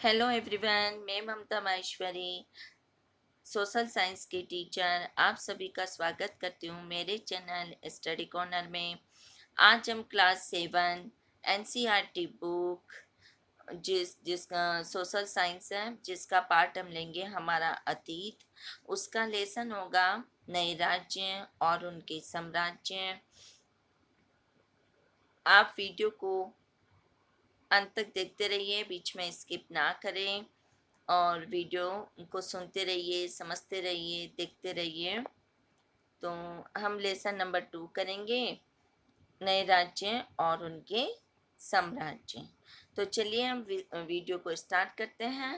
Hello everyone, मैं ममता Maheshwari, social science की teacher. आप सभी का स्वागत करती हूँ मेरे चैनल स्टडी कॉर्नर में। आज हम क्लास 7 एनसीईआरटी बुक जिसका सोशल साइंस है, जिसका पार्ट हम लेंगे हमारा अतीत। उसका लेसन होगा नए राज्य और उनके साम्राज्य। आप वीडियो को अंत तक देखते रहिए, बीच में स्किप ना करें और वीडियो को सुनते रहिए, समझते रहिए, देखते रहिए। तो हम लेसन नंबर 2 करेंगे, नए राज्य और उनके साम्राज्य। तो चलिए हम वीडियो को स्टार्ट करते हैं।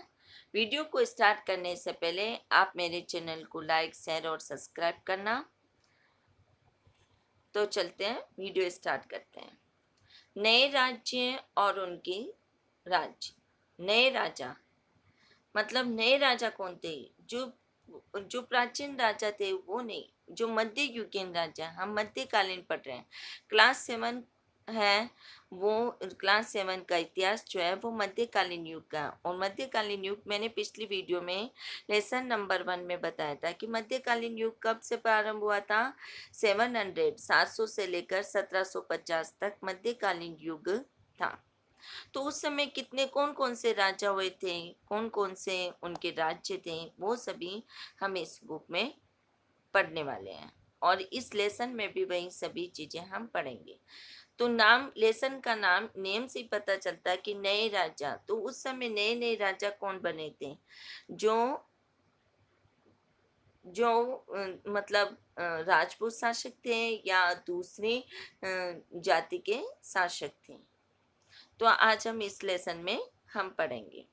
वीडियो को स्टार्ट करने से पहले आप मेरे चैनल को लाइक, शेयर और सब्सक्राइब करना। तो चलते हैं, वीडियो स्टार्ट करते हैं। नए राज्य और उनके राज्य। नए राजा मतलब नए राजा कौन थे? जो जो प्राचीन राजा थे वो नहीं, जो मध्य युगीन राजा। हम मध्यकालीन पढ़ रहे हैं, क्लास 7 है। वो क्लास 7 का इतिहास जो है वो मध्यकालीन युग का। और मध्यकालीन युग मैंने पिछली वीडियो में लेसन नंबर 1 में बताया था कि मध्यकालीन युग कब से प्रारंभ हुआ था। 700 से लेकर 1750 तक मध्यकालीन युग था। तो उस समय कितने कौन कौन से राजा हुए थे, कौन कौन से उनके राज्य थे, वो सभी हम इस बुक में पढ़ने वाले हैं। और इस लेसन में भी वही सभी चीजें हम पढ़ेंगे। तो नाम, लेसन का नाम नेम से ही पता चलता है कि नए राजा। तो उस समय नए नए राजा कौन बने थे? जो जो मतलब राजपूत शासक थे या दूसरी जाति के शासक थे। तो आज हम इस लेसन में हम पढ़ेंगे।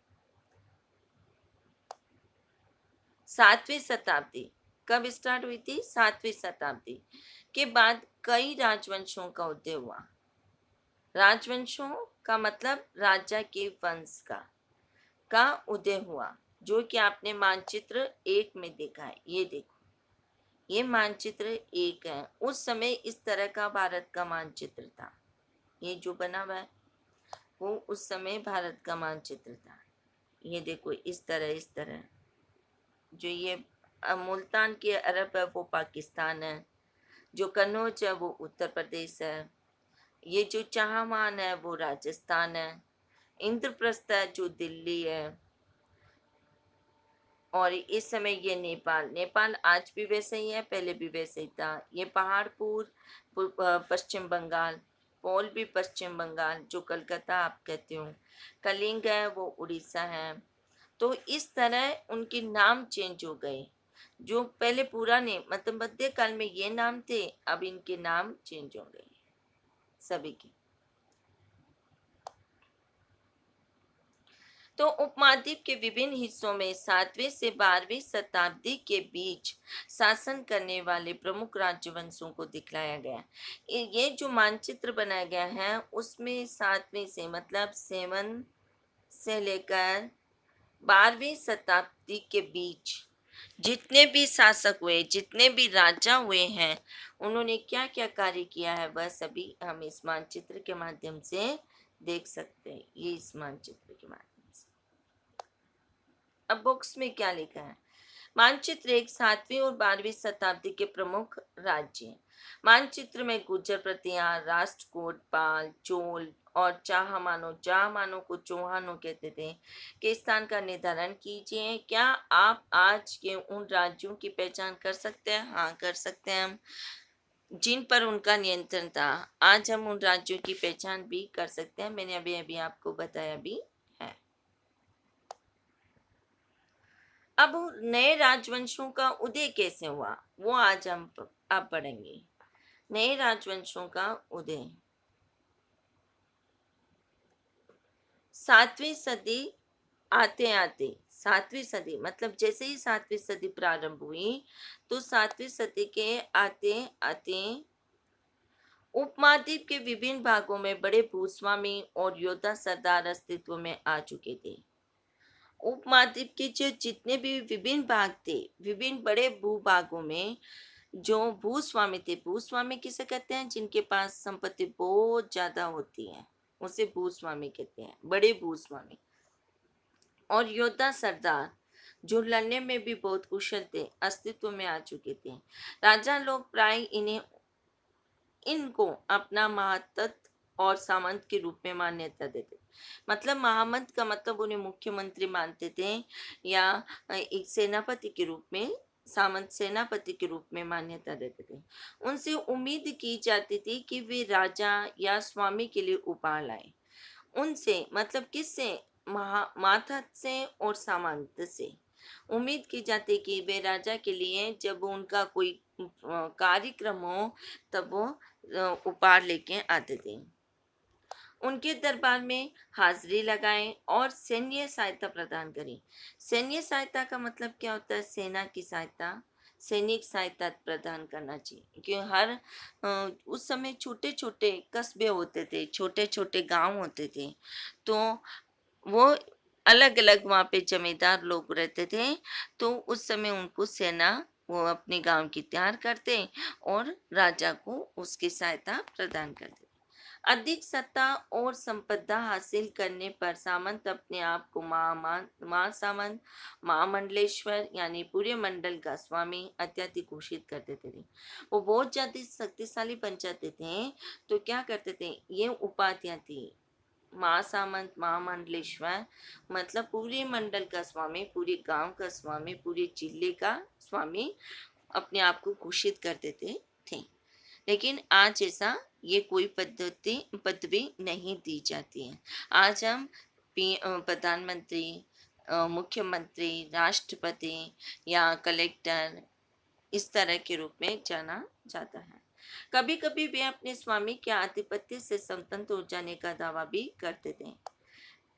7वीं शताब्दी कब स्टार्ट हुई थी? 7वीं शताब्दी के बाद कई राजवंशों का उदय हुआ। राजवंशों का मतलब राजा के वंश का उदय हुआ, जो कि आपने मानचित्र 1 में देखा है। ये देखो, ये मानचित्र 1 है। उस समय इस तरह का भारत का मानचित्र था। ये जो बना हुआ है वो उस समय भारत का मानचित्र था। ये देखो, इस तरह जो ये मुल्तान के अरब है वो पाकिस्तान है, जो कन्नौज है वो उत्तर प्रदेश है, ये जो चाहमान है वो राजस्थान है, इंद्रप्रस्थ है जो दिल्ली है, और इस समय ये नेपाल। नेपाल आज भी वैसे ही है, पहले भी वैसे ही था। ये पहाड़पुर पश्चिम बंगाल, पौल भी पश्चिम बंगाल, जो कलकत्ता आप कहते हो। कलिंग है वो उड़ीसा है। तो इस तरह उनके नाम चेंज हो गए। जो पहले पूरा नेम मतलब मध्यकाल में ये नाम थे, अब इनके नाम चेंज हो गए सभी के। तो उपमहाद्वीप के विभिन्न हिस्सों में 7वीं से 12वीं शताब्दी के बीच शासन करने वाले प्रमुख राजवंशों को दिखलाया गया। ये जो मानचित्र बनाया गया है उसमें 7वीं से मतलब 7 से लेकर 12वीं शताब्दी के बीच जितने भी शासक हुए, जितने भी राजा हुए हैं, उन्होंने क्या क्या कार्य किया है वह सभी हम इस मानचित्र के माध्यम से देख सकते हैं। ये इस मानचित्र के माध्यम से। अब बॉक्स में क्या लिखा है? मानचित्र एक 7वीं और 12वीं शताब्दी के प्रमुख राज्य। मानचित्र में गुर्जर प्रतिहार, राष्ट्रकूट, पाल, चोल और चाहमानों को चौहानों कहते थे, के स्थान का निर्धारण कीजिए। क्या आप आज के उन राज्यों की पहचान कर सकते हैं? हाँ, कर सकते हैं हम, जिन पर उनका नियंत्रण था। आज हम उन राज्यों की पहचान भी कर सकते हैं, मैंने अभी अभी आपको बताया भी है। अब नए राजवंशों का उदय कैसे हुआ वो आज हम अब पढ़ेंगे। नए राजवंशों का उदय 7वीं सदी आते आते, 7वीं सदी मतलब जैसे ही 7वीं सदी प्रारंभ हुई, तो 7वीं सदी के आते आते उपमहाद्वीप के विभिन्न भागों में बड़े भूस्वामी और योद्धा सरदार अस्तित्व में आ चुके थे। उपमहाद्वीप के जो जितने भी विभिन्न भाग थे, विभिन्न बड़े भूभागों में जो भूस्वामी थे। भूस्वामी किसे कहते हैं? जिनके पास संपत्ति बहुत ज्यादा होती है, उसे भूस्वामी कहते हैं, बड़े भूस्वामी। और योद्धा सरदार जो लड़ने में भी बहुत कुशल थे, अस्तित्व में आ चुके थे। राजा लोग प्राय इनको अपना महातत्व और सामंत के रूप में मान्यता देते। मतलब महामंत का मतलब उन्हें मुख्यमंत्री मानते थे, या एक सेनापति के रूप में, सामंत सेनापति के रूप में मान्यता देते थे। उनसे उम्मीद की जाती थी कि वे राजा या स्वामी के लिए उपहार लाए। उनसे मतलब किससे? माथा से और सामंत से उम्मीद की जाती कि वे राजा के लिए जब उनका कोई कार्यक्रम हो, तब वो उपहार लेके आते थे। उनके दरबार में हाजिरी लगाएं और सैन्य सहायता प्रदान करें। सैन्य सहायता का मतलब क्या होता है? सेना की सहायता, सैनिक सहायता प्रदान करना चाहिए, क्योंकि उस समय छोटे छोटे कस्बे होते थे, छोटे छोटे गांव होते थे। तो वो अलग अलग वहाँ पे जमींदार लोग रहते थे। तो उस समय उनको सेना वो अपने गांव की तैयार करते और राजा को उसकी सहायता प्रदान करते। अधिक सत्ता और संपदा हासिल करने पर सामंत अपने आप को महासामंत, महामंडलेश्वर यानी पूरे मंडल का स्वामी इत्यादि घोषित कर देते थे। वो बहुत ज्यादा शक्तिशाली बन जाते थे। तो क्या करते थे? ये उपाधियां थी, महासामंत, महामंडलेश्वर, मतलब पूरे मंडल का स्वामी, पूरे गांव का स्वामी, पूरे जिले का स्वामी अपने आप को घोषित कर देते थे। लेकिन आज ऐसा ये कोई पदवी नहीं दी जाती है। आज हम प्रधानमंत्री, मुख्यमंत्री, राष्ट्रपति या कलेक्टर इस तरह के रूप में जाना जाता है। कभी कभी वे अपने स्वामी के आधिपत्य से स्वतंत्र हो जाने का दावा भी करते थे।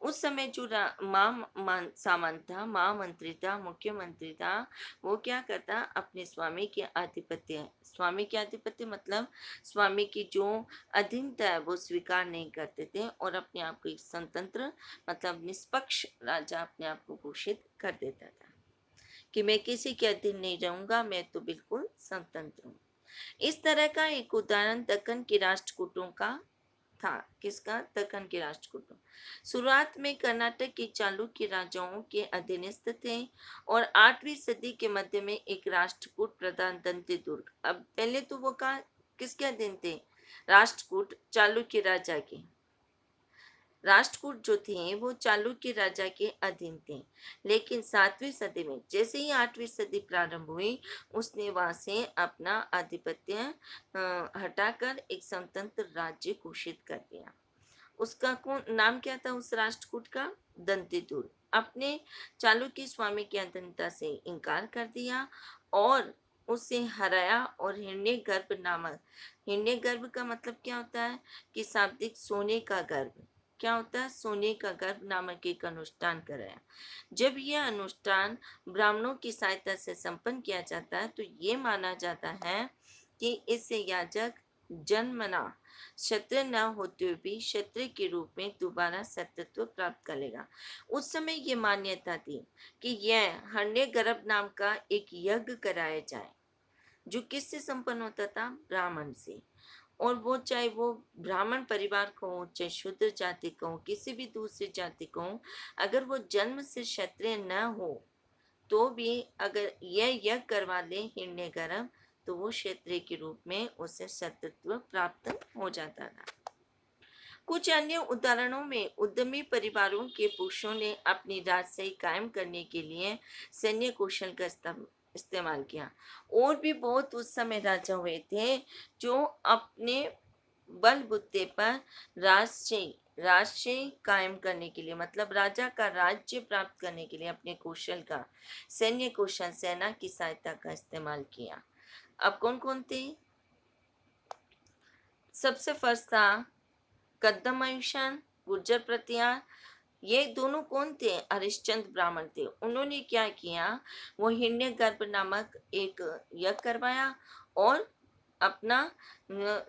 उस समय जो सामंत था, महामंत्री था, मुख्यमंत्री था, वो क्या करता? अपने स्वामी के आधिपत्य, स्वामी के आधिपत्य मतलब स्वामी की जो अधीनता है वो स्वीकार नहीं करते थे और अपने आप को एक स्वतंत्र मतलब निष्पक्ष राजा अपने आप को घोषित कर देता था कि मैं किसी के अधीन नहीं रहूंगा, मैं तो बिल्कुल स्वतंत्र हूँ। इस तरह का एक उदाहरण दक्कन के राष्ट्रकूटों का था। किसका? दक्कन के राष्ट्रकूटों। शुरुआत में कर्नाटक के चालुक्य राजाओं के अधीनस्थ थे और 8वीं सदी के मध्य में एक राष्ट्रकूट प्रधान दंती दुर्ग। अब पहले तो वो का किसके अधीन थे? राष्ट्रकूट चालुक्य राजा के। राष्ट्रकूट जो थे वो चालुक्य राजा के अधीन थे। लेकिन 7वीं सदी में जैसे ही 8वीं सदी प्रारंभ हुई, उसने वहां से अपना आधिपत्य हटाकर एक स्वतंत्र राज्य घोषित कर दिया। उसका कौन नाम क्या था उस राष्ट्रकूट का? दंतीदुर्ग। अपने चालुक्य स्वामी की अधीनता से इनकार कर दिया और उसे हराया और हिरण्यगर्भ का मतलब क्या होता है? कि शाब्दिक सोने का गर्भ। क्या होता है? सोने का गर्भ नामक एक अनुष्ठान कराया। जब यह अनुष्ठान ब्राह्मणों की सहायता से संपन्न किया जाता है तो ये माना जाता है कि इससे याजक जन्मना क्षत्रिय न होते हुए भी क्षत्रिय के रूप में दोबारा सत्यत्व प्राप्त करेगा। उस समय ये मान्यता थी कि यह हरण्य गर्भ नाम का एक यज्ञ कराया जाए, जो किससे संपन्न होता था? ब्राह्मण से। और वो चाहे वो ब्राह्मण परिवार को हो, चाहे शूद्र जाति को हो, किसी भी दूसरी जाति को हो, अगर वो जन्म से क्षत्रिय न हो तो भी अगर यह यज्ञ करवा ले हिरण्यगर्भ, तो वो क्षत्रिय के रूप में उसे सत्यत्व प्राप्त हो जाता था। कुछ अन्य उदाहरणों में उद्यमी परिवारों के पुरुषों ने अपनी राजशाही कायम करने के लिए सैन्य कौशल का इस्तेमाल किया। और भी बहुत उस समय राजा हुए थे जो अपने बलबूते पर राजशाही राजशाही कायम करने के लिए, मतलब राजा का राज्य प्राप्त करने के लिए अपने कौशल का, सैन्य कौशल, सेना की सहायता का इस्तेमाल किया। अब कौन कौन थे? सबसे फर्स्ट था कद्दम आयुषान, गुर्जर प्रतिहार। ये दोनों कौन थे? हरिश्चंद्र ब्राह्मण थे। उन्होंने क्या किया? वो हिरण्यगर्भ नामक एक यज्ञ करवाया और अपना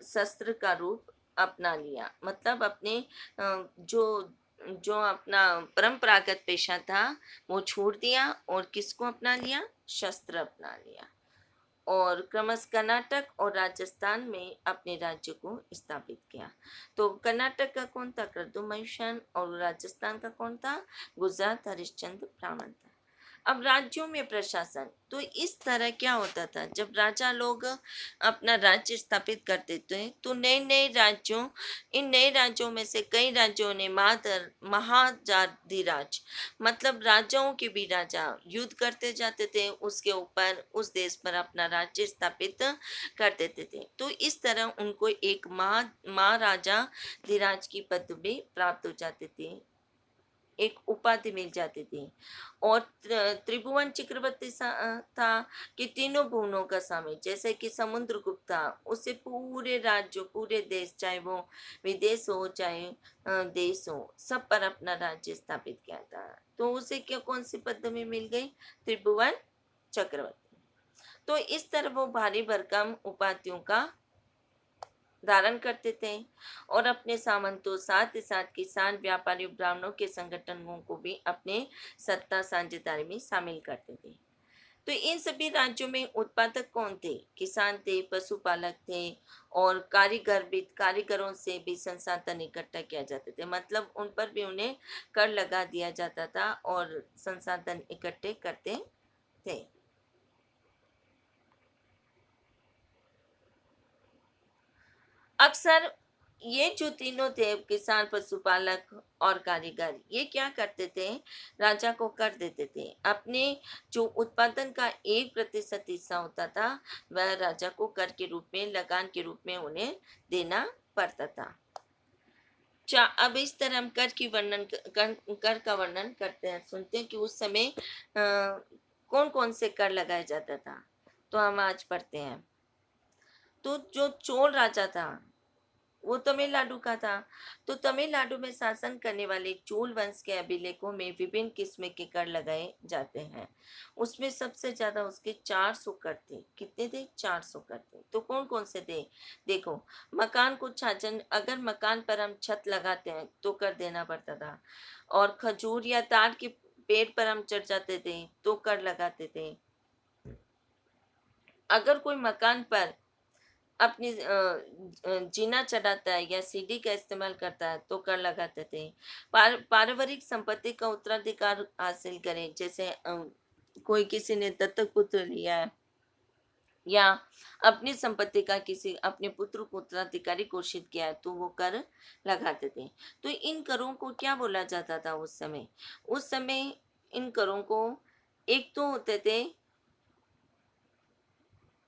शस्त्र का रूप अपना लिया। मतलब अपने जो जो अपना परंपरागत पेशा था वो छोड़ दिया और किसको अपना लिया? शस्त्र अपना लिया। और क्रमश कर्नाटक और राजस्थान में अपने राज्य को स्थापित किया। तो कर्नाटक का कौन था? कृदुमैशन, और राजस्थान का कौन था? गुजरात हरिश्चंद्र ब्राह्मण था। अब राज्यों में प्रशासन, तो इस तरह क्या होता था, जब राजा लोग अपना राज्य स्थापित करते थे तो नए नए राज्यों, इन नए राज्यों में से कई राज्यों ने महाजाधिराज, मतलब राजाओं के भी राजा युद्ध करते जाते थे, उसके ऊपर उस देश पर अपना राज्य स्थापित कर देते थे। तो इस तरह उनको एक महाराजा धीराज की पदवी प्राप्त हो जाती थी, एक उपाधि मिल जाती थी। और त्रिभुवन चक्रवर्ती था कि तीनों भुवनों का स्वामी, जैसे कि समुद्रगुप्त था, उससे पूरे राज्य, पूरे देश, चाहे वो विदेश हो चाहे देश हो, सब पर अपना राज्य स्थापित किया था। तो उसे क्या, कौन सी पदवी मिल गई? त्रिभुवन चक्रवर्ती। तो इस तरह वो भारी भरकम उपाधियों का धारण करते थे और अपने सामंतों, साथ ही साथ किसान, व्यापारी, ब्राह्मणों के संगठनों को भी अपने सत्ता साझेदारी में शामिल करते थे। तो इन सभी राज्यों में उत्पादक कौन थे? किसान थे, पशुपालक थे, और कारीगर भी, कारीगरों से भी संसाधन इकट्ठा किया जाते थे, मतलब उन पर भी उन्हें कर लगा दिया जाता था और संसाधन इकट्ठे करते थे। अक्सर ये जो तीनों थे, किसान, पशुपालक और कारीगर, ये क्या करते थे? राजा को कर देते थे। अपने जो उत्पादन का 1% हिस्सा होता था, वह राजा को कर के रूप में, लगान के रूप में उन्हें देना पड़ता था। अब इस तरह हम कर का वर्णन करते हैं, सुनते हैं कि उस समय कौन कौन से कर लगाया जाता था। तो हम आज पढ़ते हैं। तो जो चोल राजा था, वो तमिलनाडु का था। तो तमिलनाडु में शासन करने वाले चोल वंश के अभिलेखों में विभिन्न किस्म के कर लगाए जाते हैं। उसमें सबसे ज्यादा उसके 400 कर थे। कितने थे? 400 कर थे। तो कौन कौन से थे? देखो, मकान को छाजन, अगर मकान पर हम छत लगाते हैं तो कर देना पड़ता था। और खजूर या ताड़ के पेड़ पर हम चढ़ जाते थे तो कर लगाते थे। अगर कोई मकान पर अपनी जीना चढ़ाता है या सीढ़ी का इस्तेमाल करता है तो कर लगाते थे। पारिवारिक संपत्ति का उत्तराधिकार हासिल करें, जैसे कोई किसी ने दत्तक पुत्र लिया है या अपनी संपत्ति का किसी अपने पुत्र को उत्तराधिकारी घोषित किया है तो वो कर लगाते थे। तो इन करों को क्या बोला जाता था उस समय? उस समय इन करों को, एक तो होते थे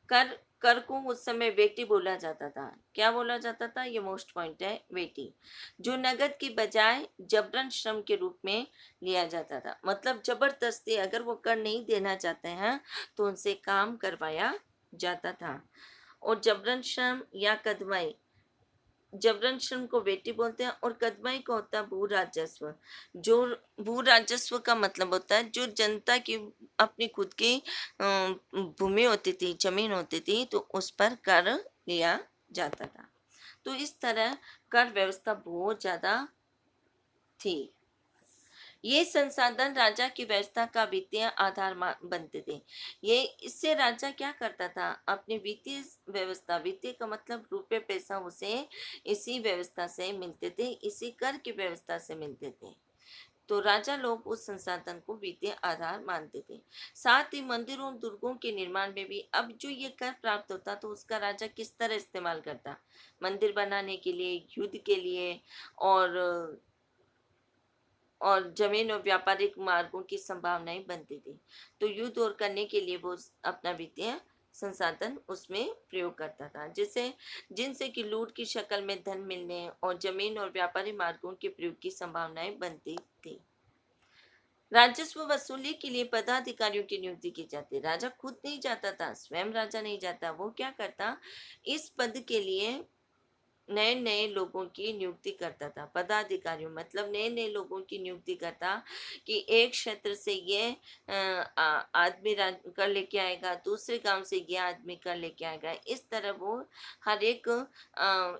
कर, कर को उस समय वेटी बोला जाता था। क्या बोला जाता था? ये मोस्ट पॉइंट है, वेटी, जो नगद की बजाय जबरन श्रम के रूप में लिया जाता था। मतलब जबरदस्ती अगर वो कर नहीं देना चाहते हैं तो उनसे काम करवाया जाता था। और जबरन श्रम या कदमाई, जबरन श्रम को वेटी बोलते हैं, और कदमाई को होता है भू राजस्व। जो भू राजस्व का मतलब होता है जो जनता की अपनी खुद की भूमि होती थी, जमीन होती थी, तो उस पर कर लिया जाता था। तो इस तरह कर व्यवस्था बहुत ज्यादा थी। ये संसाधन राजा की व्यवस्था का वित्तीय आधार बनते थे। ये इससे राजा क्या करता था? अपनी वित्तीय व्यवस्था, वित्तीय का मतलब रुपये पैसा, उसे इसी व्यवस्था से मिलते थे, इसी कर की व्यवस्था से मिलते थे। तो राजा लोग उस संसाधन को वित्तीय आधार मानते थे। साथ ही मंदिरों और दुर्गों के निर्माण में भी अब जो ये कर प्राप्त होता तो उसका राजा किस तरह इस्तेमाल करता? मंदिर बनाने के लिए, युद्ध के लिए, और जमीन और व्यापारिक मार्गों की संभावनाएं बनती थी। तो युद्ध और करने के लिए वो अपना वित्तीय संसाधन उसमें प्रयोग करता था, जिससे जिनसे कि लूट की शक्ल में धन मिलने और जमीन और व्यापारी मार्गों के प्रयोग की संभावनाएं बनती थी। राजस्व वसूली के लिए पदाधिकारियों की नियुक्ति की जाती। राजा खुद नहीं जाता था, स्वयं राजा नहीं जाता, वो क्या करता? इस पद के लिए नए नए लोगों की नियुक्ति करता था। पदाधिकारियों मतलब नए नए लोगों की नियुक्ति करता कि एक क्षेत्र से ये आदमी कर लेके आएगा, दूसरे गांव से ये आदमी कर लेके आएगा। इस तरह वो हर एक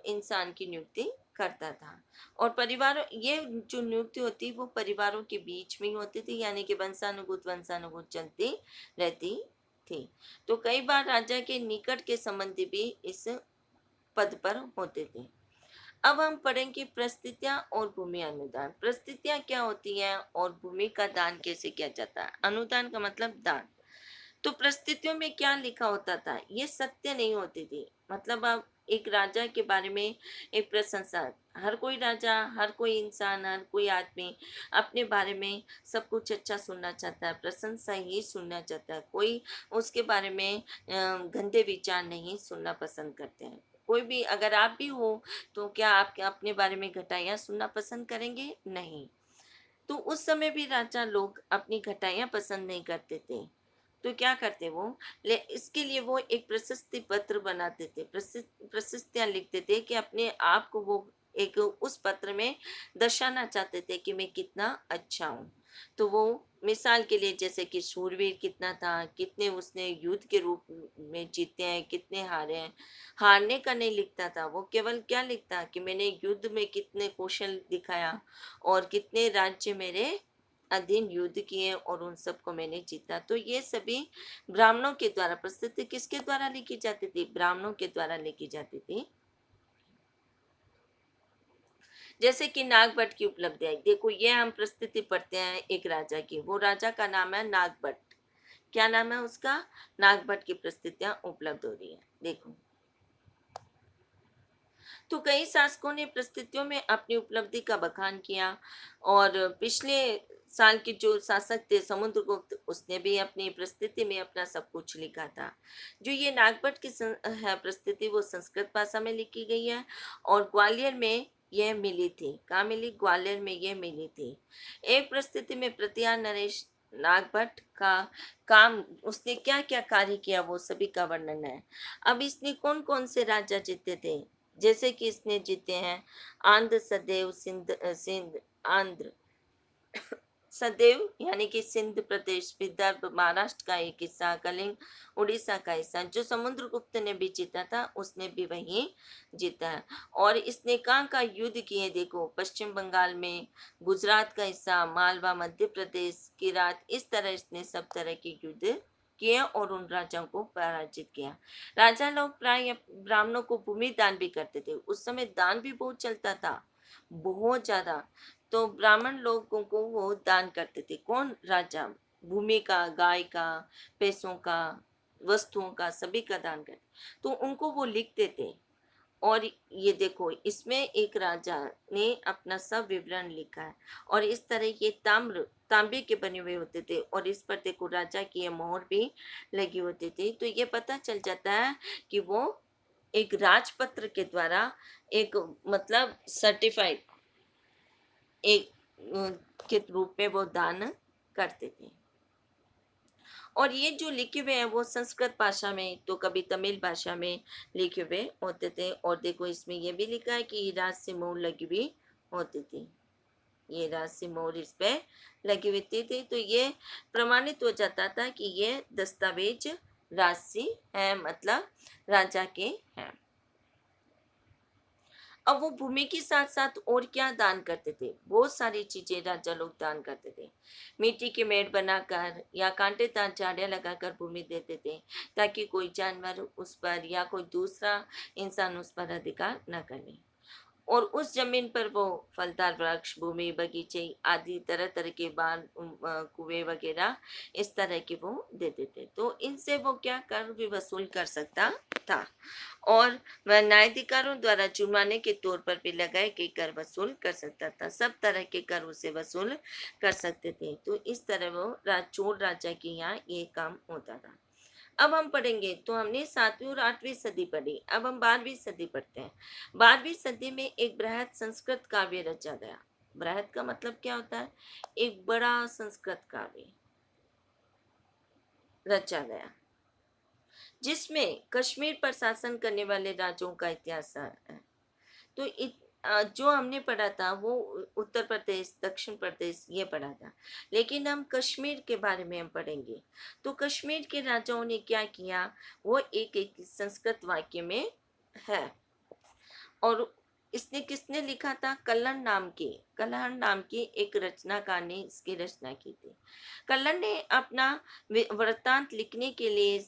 इंसान की नियुक्ति करता था। और परिवार, ये जो नियुक्ति होती वो परिवारों के बीच में ही होती थी, यानी कि वंशानुगत वंशानुगत चलती रहती थी। तो कई बार राजा के निकट के संबंधी भी इस पद पर होते थे। अब हम पढ़ेंगे परिस्थितियां और भूमि अनुदान। परिस्थितियां क्या होती हैं और भूमि का दान कैसे किया जाता है। अनुदान का मतलब दान। तो परिस्थितियों में क्या लिखा होता था, ये सत्य नहीं होती थी। मतलब अब एक राजा के बारे में एक प्रशंसा, हर कोई राजा, हर कोई इंसान, हर कोई आदमी अपने बारे में सब कुछ अच्छा सुनना चाहता है, प्रशंसा ही सुनना चाहता है। कोई उसके बारे में गंदे विचार नहीं सुनना पसंद करते हैं। कोई भी, अगर आप भी हो, तो क्या आप अपने बारे में घटाइयाँ सुनना पसंद करेंगे? नहीं। तो उस समय भी राजा लोग अपनी घटाइयाँ पसंद नहीं करते थे। तो क्या करते वो, ले इसके लिए वो एक प्रशस्ति पत्र बनाते थे, प्रशस्तियाँ लिखते थे कि अपने आप को वो एक उस पत्र में दर्शाना चाहते थे कि मैं कितना अच्छा हूँ। तो वो मिसाल के लिए जैसे कि शूरवीर कितना था, कितने उसने युद्ध के रूप में जीते हैं, कितने हारे हैं। हारने का नहीं लिखता था, वो केवल क्या लिखता कि मैंने युद्ध में कितने कौशल दिखाया और कितने राज्य मेरे अधीन युद्ध किए और उन सबको मैंने जीता। तो ये सभी ब्राह्मणों के द्वारा, प्रस्तुति किसके द्वारा लिखी जाती थी? ब्राह्मणों के द्वारा लिखी जाती थी। जैसे कि नागभट्ट की उपलब्धियां देखो, ये हम प्रस्तुति पढ़ते हैं एक राजा की, वो राजा का नाम है नागभट्ट। क्या नाम है उसका? नागभट्ट की प्रस्तुतियां उपलब्ध हो रही है, देखो। तो कई शासकों ने परिस्थितियों में अपनी उपलब्धि का बखान किया और पिछले साल के जो शासक थे समुद्रगुप्त, उसने भी अपनी परिस्थिति में अपना सब कुछ लिखा था। जो ये नागभट्ट की है परिस्थिति, वो संस्कृत भाषा में लिखी गई है और ग्वालियर में यह मिली थी। कहाँ मिली? ग्वालियर में यह मिली थी। एक परिस्थिति में प्रतिहार नरेश नागभट्ट का काम, उसने क्या क्या कार्य किया, वो सभी का वर्णन है। अब इसने कौन कौन से राजा जीते थे? जैसे कि इसने जीते हैं आंध्र सदैव, सिंध आंध्र सदैव यानी कि सिंध प्रदेश, विदर्भ महाराष्ट्र का एक हिस्सा, कलिंग उड़ीसा का हिस्सा। जो समुद्रगुप्त ने भी जीता था, उसने भी वही जीता है। और इसने कहाँ का युद्ध किए देखो, पश्चिम बंगाल में, गुजरात का हिस्सा, मालवा, मध्य प्रदेश, किरात, इस तरह इसने सब तरह के युद्ध किए और उन राजाओं को पराजित किया। राजा लोग प्राय ब्राह्मणों को भूमि दान भी करते थे। उस समय दान भी बहुत चलता था, बहुत ज्यादा। तो ब्राह्मण लोगों को वो दान करते थे। कौन? राजा। भूमि का, गाय का, पैसों का, वस्तुओं का, सभी का दान करते। तो उनको वो लिखते थे। और ये देखो, इसमें एक राजा ने अपना सब विवरण लिखा है। और इस तरह ये तांबे के बने हुए होते थे और इस पर देखो राजा की ये मोहर भी लगी होती थी। तो ये पता चल जाता है कि वो एक राजपत्र के द्वारा, एक मतलब सर्टिफाइड एक के रूप में वो दान करते थे। और ये जो लिखे हुए हैं वो संस्कृत भाषा में, तो कभी तमिल भाषा में लिखे हुए होते थे। और देखो इसमें ये भी लिखा है कि राज से मोहर लगी हुई होती थी। ये राज से मोहर इस पे लगी हुई थी। तो ये प्रमाणित हो जाता था कि ये दस्तावेज राजसी है, मतलब राजा के हैं। अब वो भूमि के साथ साथ और क्या दान करते थे? बहुत सारी चीजें राजा लोग दान करते थे। मिट्टी के मेड़ बनाकर या कांटेदार झाड़ियां लगाकर भूमि देते थे, ताकि कोई जानवर उस पर या कोई दूसरा इंसान उस पर अधिकार न कर ले। और उस जमीन पर वो फलदार वृक्ष, भूमि, बगीचे आदि तरह तरह के बाग, कुएं वगैरह इस तरह के वो देते थे। तो इनसे वो क्या कर भी वसूल कर सकता था। और वह न्यायाधिकारों द्वारा जुर्माने के तौर पर भी लगाए गए कर वसूल कर सकता था। सब तरह के कर उसे वसूल कर सकते थे। तो इस तरह वो चोर राजा के यहाँ ये काम होता था। अब हम पढ़ेंगे, तो हमने 7वीं और 8वीं सदी पढ़ी, अब हम 12वीं सदी पढ़ते हैं। 12वीं सदी में एक बृहद संस्कृत काव्य रचा गया। बृहद का मतलब क्या होता है? एक बड़ा संस्कृत काव्य रचा गया, जिसमें कश्मीर पर शासन करने वाले राजाओं का इतिहास है। तो जो हमने पढ़ा था वो उत्तर प्रदेश, दक्षिण प्रदेश ये पढ़ा था। लेकिन हम कश्मीर के बारे में हम पढ़ेंगे। तो कश्मीर के राजाओं ने क्या किया, वो एक एक संस्कृत वाक्य में है। और इसने किसने लिखा था? कल्हण नाम की एक रचनाकार ने इसकी रचना की थी। कल्हण ने अपना वृत्तांत लिखने के लिए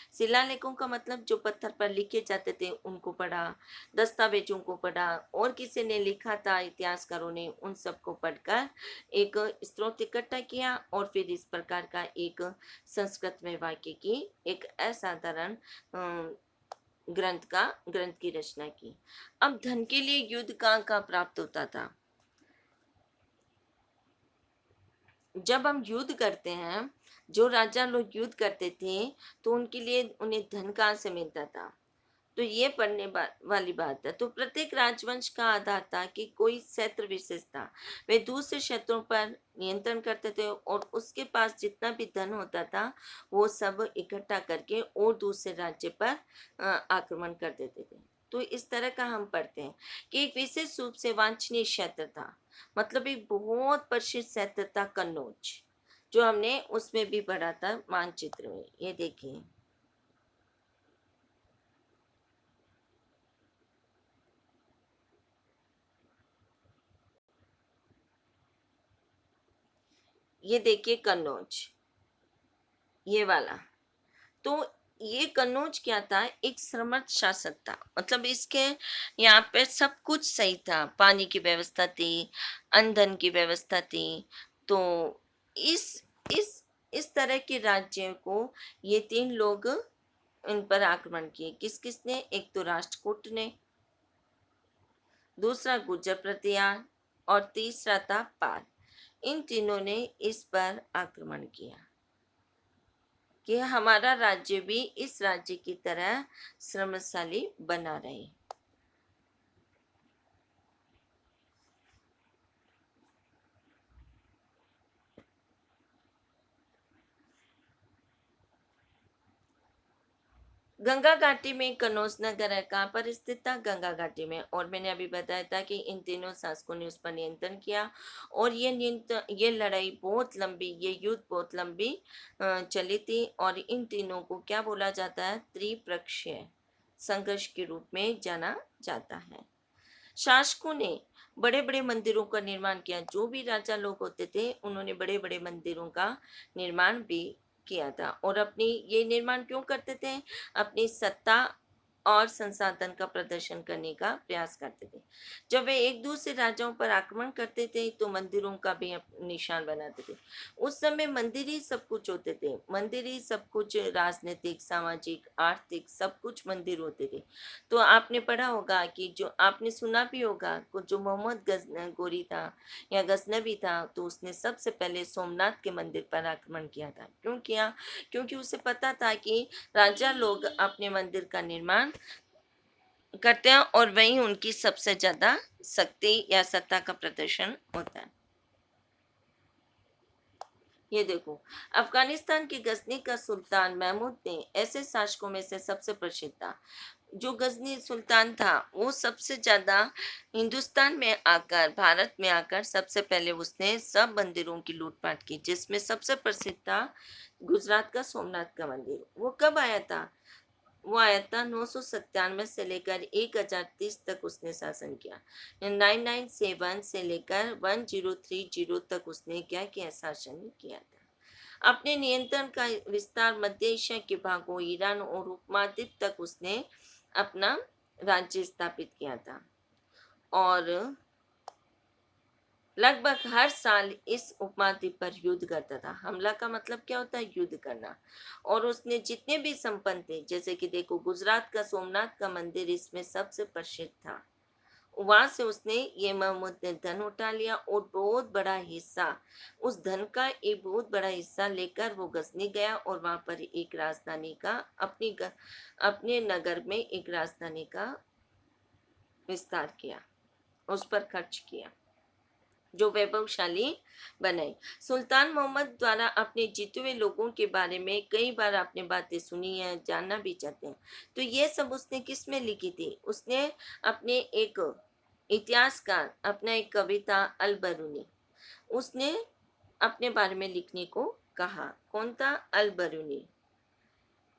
शिलालेखों का मतलब जो पत्थर पर लिखे जाते थे उनको पढ़ा, दस्तावेजों को पढ़ा, और किसी ने लिखा था इतिहासकारों ने, उन सबको पढ़कर एक स्रोत इकट्ठा किया और फिर इस प्रकार का एक संस्कृत में वाक्य की एक असाधारण ग्रंथ की रचना की। अब धन के लिए युद्ध कहाँ प्राप्त होता था? जब हम युद्ध करते हैं, जो राजा लोग युद्ध करते थे, तो उनके लिए उन्हें धन कहाँ से मिलता था? तो ये वाली बात है। तो प्रत्येक राजवंश का आधार था कि कोई क्षेत्र विशेष था, वे दूसरे क्षेत्रों पर नियंत्रण करते थे और उसके पास जितना भी धन होता था वो सब इकट्ठा करके और दूसरे राज्य पर आक्रमण कर देते थे। तो इस तरह का हम पढ़ते हैं कि एक विशेष रूप से वांछनीय क्षेत्र था, मतलब एक बहुत प्रसिद्ध क्षेत्र था कन्नौज, जो हमने उसमें भी पढ़ा था मानचित्र में। ये देखिए, ये देखिए कन्नौज, ये वाला। तो ये कन्नौज क्या था? एक समर्थ शासक था, मतलब इसके यहाँ पे सब कुछ सही था, पानी की व्यवस्था थी, ईंधन की व्यवस्था थी। तो इस इस इस तरह के राज्य को ये तीन लोग इन पर आक्रमण किए। किस किसने? एक तो राष्ट्रकूट ने, दूसरा गुर्जर प्रतिहार और तीसरा था पाल। इन तीनों ने इस पर आक्रमण किया कि हमारा राज्य भी इस राज्य की तरह श्रमशाली बना रहे। गंगा घाटी में कनौज नगर है। कहाँ पर स्थित था? गंगा घाटी में। और मैंने अभी बताया था कि इन तीनों शासकों ने उस पर नियंत्रण किया, और ये लड़ाई बहुत लंबी, ये युद्ध बहुत लंबी चली थी, और इन तीनों को क्या बोला जाता है? त्रिपक्षीय संघर्ष के रूप में जाना जाता है। शासकों ने बड़े बड़े मंदिरों का निर्माण किया। जो भी राजा लोग होते थे उन्होंने बड़े बड़े मंदिरों का निर्माण भी किया था, और अपनी ये निर्माण क्यों करते थे? अपनी सत्ता और संसाधन का प्रदर्शन करने का प्रयास करते थे। जब वे एक दूसरे राजाओं पर आक्रमण करते थे तो मंदिरों का भी निशान बनाते थे। उस समय मंदिर ही सब कुछ होते थे, मंदिर ही सब कुछ, राजनीतिक, सामाजिक, आर्थिक सब कुछ मंदिर होते थे। तो आपने पढ़ा होगा कि जो आपने सुना भी होगा जो मोहम्मद गोरी था या गजनबी था, तो उसने सबसे पहले सोमनाथ के मंदिर पर आक्रमण किया था। क्यों किया? क्योंकि उसे पता था कि राजा लोग अपने मंदिर का निर्माण करते हैं और वहीं उनकी सबसे ज्यादा शक्ति या सत्ता का प्रदर्शन होता है। ये देखो, अफगानिस्तान के गजनी का सुल्तान महमूद ने ऐसे शासकों में से सबसे प्रसिद्ध था। जो गजनी सुल्तान था वो सबसे ज्यादा हिंदुस्तान में आकर, भारत में आकर सबसे पहले उसने सब मंदिरों की लूटपाट की, जिसमें सबसे प्रसिद्ध था गुजरात का सोमनाथ का मंदिर। वो कब आया था? वो आया था 997 से लेकर 1030 तक उसने शासन किया। 997 से लेकर 1030 तक उसने क्या किया? शासन किया था। अपने नियंत्रण का विस्तार मध्य एशिया के भागों, ईरान और उपमहाद्वीप तक उसने अपना राज्य स्थापित किया था। और लगभग हर साल इस उपमहाद्वीप पर युद्ध करता था। हमला का मतलब क्या होता है? युद्ध करना। और उसने जितने भी संपन्न थे, जैसे कि देखो गुजरात का सोमनाथ का मंदिर इसमें सबसे प्रसिद्ध था, वहां से उसने, ये महमूद ने धन उठा लिया और बहुत बड़ा हिस्सा, उस धन का एक बहुत बड़ा हिस्सा लेकर वो गजनी गया और वहां पर एक राजधानी का अपने नगर में एक राजधानी का विस्तार किया, उस पर खर्च किया, जो वैभवशाली बनाई। सुल्तान मोहम्मद द्वारा अपने जीते हुए लोगों के बारे में कई बार आपने बातें सुनी है, जानना भी चाहते हैं। तो ये सब उसने किस में लिखी थी? उसने अपने एक इतिहासकार, अपना एक कविता अल बरूनी, उसने अपने बारे में लिखने को कहा। कौन था? अल बरूनी।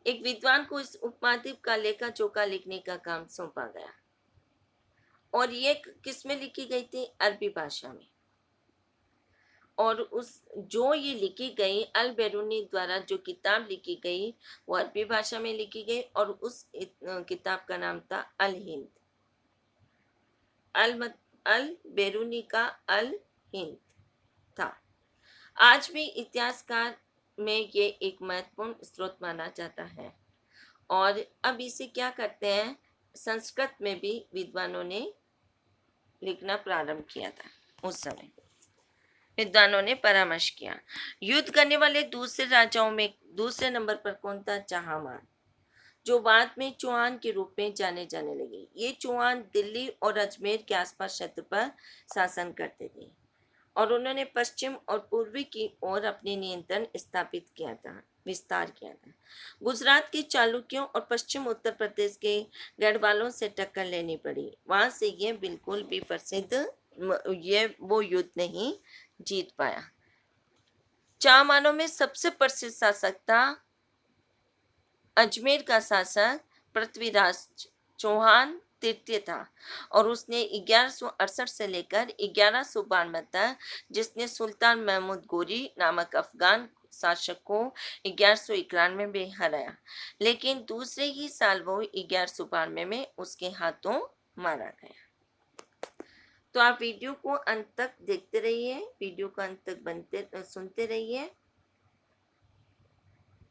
एक विद्वान को इस उपमाद्वीप का लेखा जोखा लिखने का काम सौंपा गया। और ये किस में लिखी गई थी? अरबी भाषा में। और उस जो ये लिखी गई अल बेरूनी द्वारा जो किताब लिखी गई वो अरबी भाषा में लिखी गई और उस किताब का नाम था अल हिंद। अल बेरूनी का अल हिंद था। आज भी इतिहासकार में ये एक महत्वपूर्ण स्रोत माना जाता है। और अब इसे क्या करते हैं, संस्कृत में भी विद्वानों ने लिखना प्रारंभ किया था। उस समय विद्वानों ने परामर्श किया। युद्ध करने वाले दूसरे राजाओं में दूसरे नंबर पर कौन था? जहांगीर, जो बाद में चौहान के रूप में जाने जाने लगे। ये चौहान दिल्ली और अजमेर के आसपास क्षेत्र पर शासन करते थे और उन्होंने पश्चिम और पूर्वी की ओर अपने नियंत्रण स्थापित किया था, विस्तार किया था। गुजरात के चालुक्यों और पश्चिम उत्तर प्रदेश के गढ़वालों से टक्कर लेनी पड़ी। वहां से ये बिल्कुल भी प्रसिद्ध ये वो युद्ध नहीं जीत पाया। चामानों में सबसे प्रसिद्ध शासक था अजमेर का शासक पृथ्वीराज चौहान तृतीय था और उसने 1168 से लेकर 1192 तक, जिसने सुल्तान महमूद गोरी नामक अफगान शासक को 1191 में हराया, लेकिन दूसरे ही साल वो 1192 में उसके हाथों मारा गया। तो आप वीडियो को अंत तक देखते रहिए, वीडियो को अंत तक सुनते रहिए।